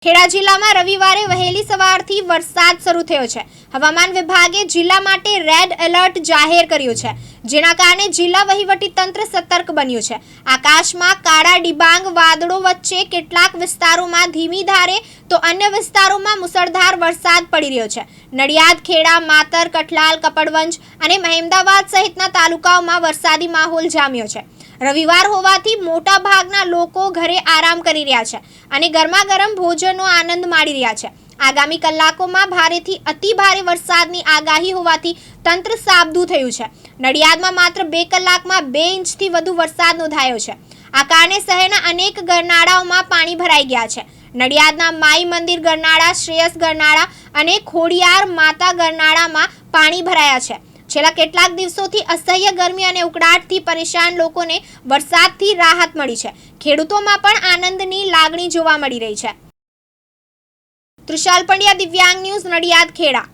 ખેડા જિલ્લામાં રવિવારે વહેલી સવારથી વરસાદ શરૂ થયો છે। હવામાન વિભાગે જિલ્લા માટે રેડ એલર્ટ જાહેર કર્યું છે, જેના કારણે જિલ્લા વહીવટી તંત્ર સતર્ક બન્યું છે। આકાશમાં કાળા ડિબાંગ વાદળો વચ્ચે કેટલાક વિસ્તારોમાં ધીમી ધારે તો અન્ય વિસ્તારોમાં મુસળધાર વરસાદ પડી રહ્યો છે। નડિયાદ, ખેડા, માતર, કઠલાલ, કપડવંજ અને મહેમદાવાદ સહિતના તાલુકાઓમાં વરસાદી માહોલ જામ્યો છે। રવિવાર હોવાથી મોટા ભાગના લોકો ઘરે આરામ કરી રહ્યા છે અને ગરમા ગરમ ભોજનનો આનંદ માણી રહ્યા છે। આગામી કલાકોમાં ભારેથી અતિ ભારે વરસાદની આગાહી હોવાથી તંત્ર સાબદું થયું છે। નડિયાદમાં માત્ર 2 કલાકમાં 2 ઇંચથી વધુ વરસાદ નોંધાયો છે। આ કારણે શહેરના અનેક ગરનાળાઓમાં પાણી ભરાઈ ગયા છે। નડિયાદના માઈ મંદિર ગરનાળા, શ્રેયસ ગરનાળા અને ખોડિયાર માતા ગરનાળામાં પાણી ભરાયા છે। છેલ્લા કેટલાક દિવસોથી અસહ્ય ગરમી અને ઉકળાટથી પરેશાન લોકોને વરસાદથી રાહત મળી છે। ખેડૂતોમાં પણ આનંદની લાગણી જોવા મળી રહી છે। તૃષાલ પંડ્યા, દિવ્યાંગ ન્યૂઝ, નડિયાદ, ખેડા।